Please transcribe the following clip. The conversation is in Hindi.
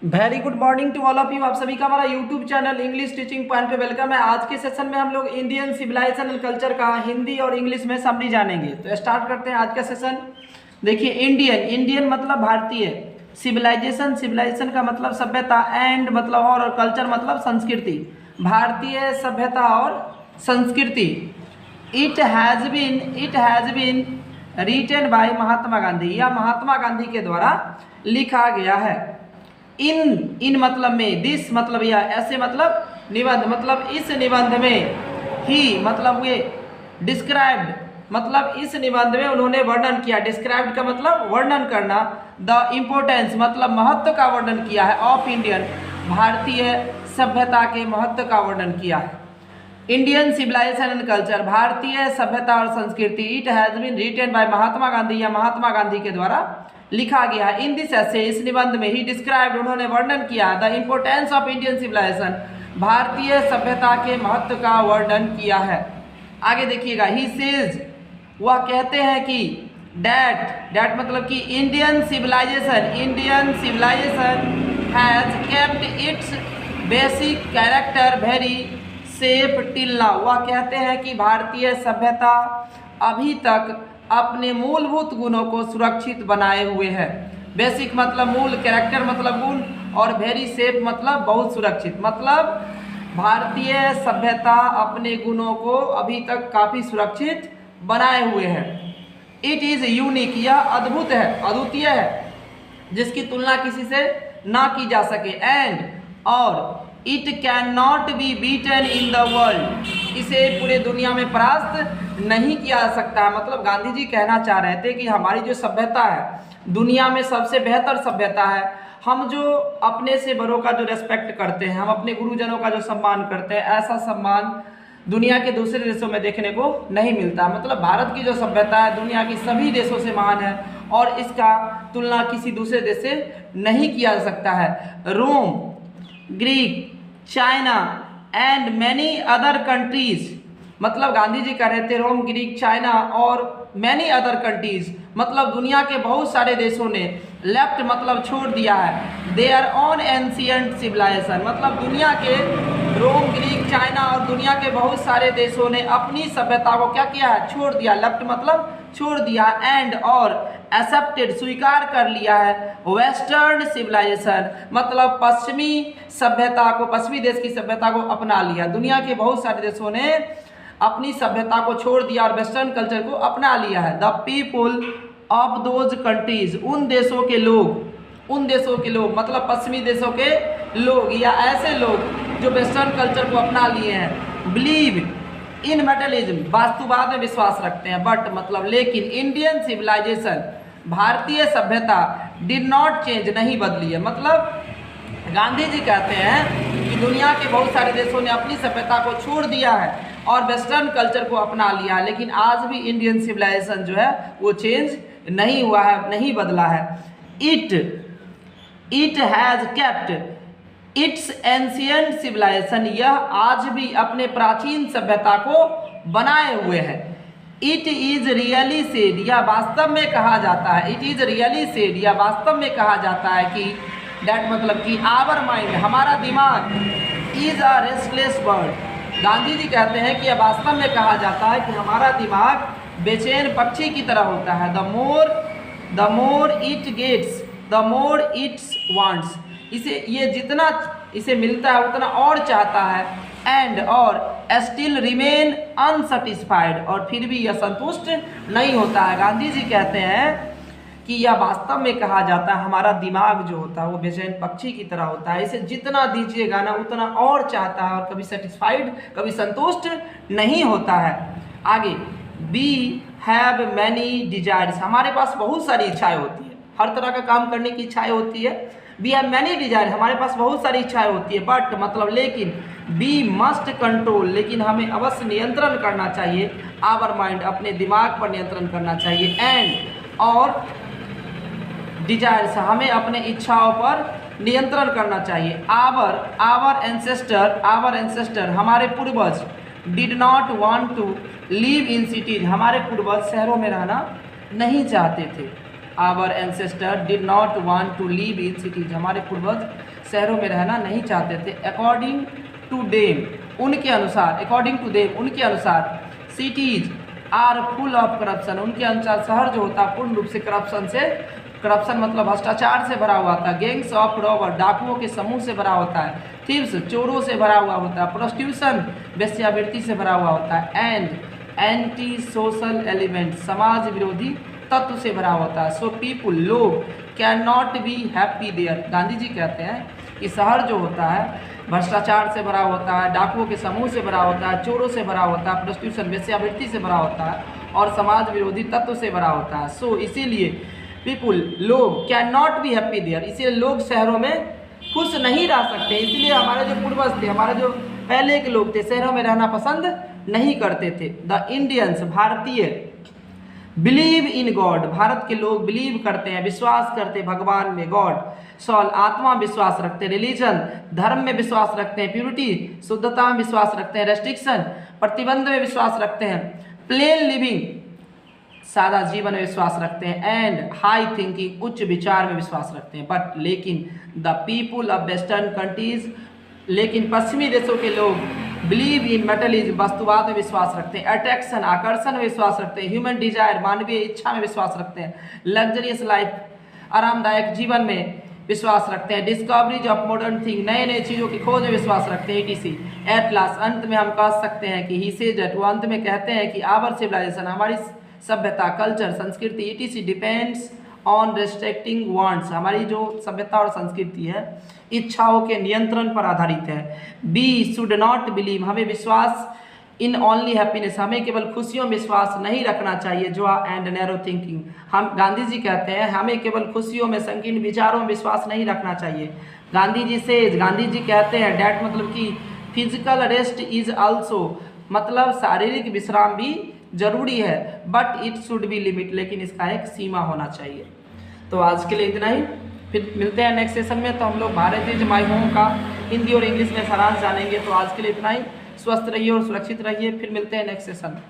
Very good morning to all of you. आप सभी का हमारा YouTube channel English teaching point पे वेलकम है। आज के सेशन में हम लोग इंडियन सिविलाइजेशन एंड कल्चर का हिंदी और इंग्लिश में समरी जानेंगे। तो स्टार्ट करते हैं आज का सेशन। देखिए, इंडियन मतलब भारतीय, सिविलाइजेशन का मतलब सभ्यता, एंड मतलब और कल्चर मतलब संस्कृति। भारतीय सभ्यता और संस्कृति। It has been written by Mahatma Gandhi, या महात्मा गांधी के द्वारा लिखा गया है। इन मतलब में, दिस मतलब या, ऐसे मतलब निबंध, मतलब इस निबंध में, ही मतलब वे, डिस्क्राइब्ड मतलब इस निबंध में उन्होंने वर्णन किया। डिस्क्राइब्ड का मतलब वर्णन करना। द इम्पोर्टेंस मतलब महत्व का वर्णन किया है। ऑफ इंडियन भारतीय सभ्यता के महत्व का वर्णन किया है। इंडियन सिविलाइजेशन एंड कल्चर भारतीय सभ्यता और संस्कृति। It has been written by Mahatma Gandhi, या महात्मा गांधी के द्वारा लिखा गया है। इन दिस ऐसे, इस निबंध में, ही डिस्क्राइब्ड उन्होंने वर्णन किया the importance of Indian civilisation, भारतीय सभ्यता के महत्व का वर्णन किया है। आगे देखिएगा, ही सेज वह कहते हैं कि डैट मतलब कि Indian civilisation has kept its basic character very safe till now. वह कहते हैं कि भारतीय सभ्यता अभी तक अपने मूलभूत गुणों को सुरक्षित बनाए हुए है। बेसिक मतलब मूल, कैरेक्टर मतलब गुण, और वेरी सेफ मतलब बहुत सुरक्षित। मतलब भारतीय सभ्यता अपने गुणों को अभी तक काफ़ी सुरक्षित बनाए हुए है। इट इज़ यूनिक, यह अद्भुत है, अद्वितीय है, जिसकी तुलना किसी से ना की जा सके। एंड और it can not B beaten in the world, इसे पूरे दुनिया में परास्त नहीं किया जा सकता है। मतलब गांधी जी कहना चाह रहे थे कि हमारी जो सभ्यता है दुनिया में सबसे बेहतर सभ्यता है। हम जो अपने से बड़ों का जो रेस्पेक्ट करते हैं, हम अपने गुरुजनों का जो सम्मान करते हैं, ऐसा सम्मान दुनिया के दूसरे देशों में देखने को नहीं मिलता। मतलब भारत की जो सभ्यता है दुनिया की सभी देशों से महान है, और इसका तुलना किसी दूसरे देश से नहीं किया जा सकता है। Rome, Greek, China and many other countries, मतलब गांधी जी कह रहे थे रोम, ग्रीक, चाइना और मैनी अदर कंट्रीज, मतलब दुनिया के बहुत सारे देशों ने लेफ्ट मतलब छोड़ दिया है देयर ऑन एंशिएंट सिविलाइजेशन, मतलब दुनिया के रोम, ग्रीक, चाइना और दुनिया के बहुत सारे देशों ने अपनी सभ्यता को क्या किया है, छोड़ दिया। लेफ्ट मतलब छोड़ दिया, एंड और एक्सेप्टेड स्वीकार कर लिया है वेस्टर्न सिविलाइजेशन, मतलब पश्चिमी सभ्यता को, पश्चिमी देश की सभ्यता को अपना लिया। दुनिया के बहुत सारे देशों ने अपनी सभ्यता को छोड़ दिया और वेस्टर्न कल्चर को अपना लिया है। The people of those countries, उन देशों के लोग मतलब पश्चिमी देशों के लोग, या ऐसे लोग जो वेस्टर्न कल्चर को अपना लिए हैं। बिलीव इन मेटलिज्म, वास्तुवाद में विश्वास रखते हैं। बट मतलब लेकिन इंडियन सिविलाइजेशन, भारतीय सभ्यता डिड नॉट चेंज, नहीं बदली है। मतलब गांधी जी कहते हैं कि दुनिया के बहुत सारे देशों ने अपनी सभ्यता को छोड़ दिया है और वेस्टर्न कल्चर को अपना लिया है, लेकिन आज भी इंडियन सिविलाइजेशन जो है वो चेंज नहीं हुआ है, नहीं बदला है। It has kept its ancient civilisation, यह आज भी अपने प्राचीन सभ्यता को बनाए हुए है। इट इज रियली सेड, यह वास्तव में कहा जाता है, इट इज रियली सेड, यह वास्तव में कहा जाता है कि डैट मतलब कि आवर माइंड, हमारा दिमाग, is a restless bird. Gandhi ji कहते हैं कि यह वास्तव में कहा जाता है कि हमारा दिमाग बेचैन पक्षी की तरह होता है। The more it gets the more its wants, ये जितना इसे मिलता है उतना और चाहता है। एंड और स्टिल रिमेन अनसेटिस्फाइड, और फिर भी यह संतुष्ट नहीं होता है। गांधी जी कहते हैं कि यह वास्तव में कहा जाता है हमारा दिमाग जो होता है वो बेचैन पक्षी की तरह होता है, इसे जितना दीजिएगा ना उतना और चाहता है, और कभी सेटिस्फाइड, कभी संतुष्ट नहीं होता है। आगे, वी हैव मैनी डिजायर्स, हमारे पास बहुत सारी इच्छाएं होती है, हर तरह का काम करने की इच्छाएं होती है। वी हैव मैनी डिजायर, हमारे पास बहुत सारी इच्छाएं होती है। बट मतलब लेकिन, वी मस्ट कंट्रोल, लेकिन हमें अवश्य नियंत्रण करना चाहिए। आवर माइंड, अपने दिमाग पर नियंत्रण करना चाहिए। एंड और डिजायर्स, हमें अपने इच्छाओं पर नियंत्रण करना चाहिए। आवर एंसेस्टर, हमारे पूर्वज, did not want to live in cities, हमारे पूर्वज शहरों में रहना नहीं चाहते थे। Our ancestor did not want to live in cities, हमारे पूर्वज शहरों में रहना नहीं चाहते थे। अकॉर्डिंग टू देम, उनके अनुसार, अकॉर्डिंग टू देम, उनके अनुसार, cities are full of corruption, उनके अनुसार शहर जो होता है पूर्ण रूप से करप्शन से, करप्शन मतलब भ्रष्टाचार से भरा हुआ था। गैंग्स ऑफ रॉबर, डाकुओं के समूह से भरा होता है। थीव्स, चोरों से भरा हुआ होता है। प्रोस्टिट्यूशन, वेश्यावृत्ति से भरा हुआ होता है। एंड एंटी सोशल एलिमेंट, समाज विरोधी तत्व से भरा होता है। सो पीपुल, लोग, can not be happy there, Gandhi ji कहते हैं कि शहर जो होता है भ्रष्टाचार से भरा होता है, डाकुओं के समूह से भरा होता है, चोरों से भरा होता है, प्रोस्टिट्यूशन, वेश्यावृत्ति से भरा होता है और समाज विरोधी तत्व से भरा होता है। सो इसीलिए पीपुल, लोग, can not be happy there, इसीलिए लोग शहरों में खुश नहीं रह सकते। इसलिए हमारे जो पूर्वज थे, हमारे जो पहले के लोग थे, शहरों में रहना पसंद नहीं करते थे। द इंडियंस, भारतीय, बिलीव इन गॉड, भारत के लोग बिलीव करते हैं, विश्वास करते हैं भगवान में। गॉड, सॉल, आत्मा में विश्वास रखते हैं। रिलीजन, धर्म में विश्वास रखते हैं। प्यूरिटी, शुद्धता में विश्वास रखते हैं। रेस्ट्रिक्शन, प्रतिबंध में विश्वास रखते हैं। प्लेन लिविंग, सादा जीवन में विश्वास रखते हैं। एंड हाई थिंकिंग, उच्च विचार में विश्वास रखते हैं। बट लेकिन the people of western countries, लेकिन पश्चिमी देशों के लोग बिलीव इन मेटलिज्म, वस्तुवाद में विश्वास रखते हैं। अट्रैक्शन, आकर्षण में विश्वास रखते हैं। ह्यूमन डिजायर, मानवीय इच्छा में विश्वास रखते हैं। लग्जरियस लाइफ, आरामदायक जीवन में विश्वास रखते हैं। डिस्कवरीज ऑफ मॉडर्न थिंग, नए नए चीज़ों की खोज में विश्वास रखते हैं। ETC, एट लास्ट, अंत में हम कह सकते हैं कि ही सेज दैट, वो अंत में कहते हैं कि आवर सिविलाइजेशन, हमारी सभ्यता, कल्चर, संस्कृति, ETC depends on restricting wants, हमारी जो सभ्यता और संस्कृति है इच्छाओं के नियंत्रण पर आधारित है। बी शुड नॉट बिलीव, हमें विश्वास इन ओनली हैप्पीनेस, हमें केवल खुशियों में विश्वास नहीं रखना चाहिए। जो एंड नैरो थिंकिंग, हम, गांधी जी कहते हैं हमें केवल खुशियों में, संकीर्ण विचारों में विश्वास नहीं रखना चाहिए। गांधी जी से, गांधी जी कहते हैं डैट मतलब कि फिजिकल रेस्ट इज आल्सो, मतलब शारीरिक विश्राम भी जरूरी है। But it should be limit, लेकिन इसका एक सीमा होना चाहिए। तो आज के लिए इतना ही, फिर मिलते हैं नेक्स्ट सेशन में। तो हम लोग भारत इज माय होम का हिंदी और इंग्लिश में सारांश जानेंगे। तो आज के लिए इतना ही, स्वस्थ रहिए और सुरक्षित रहिए, फिर मिलते हैं नेक्स्ट सेशन में।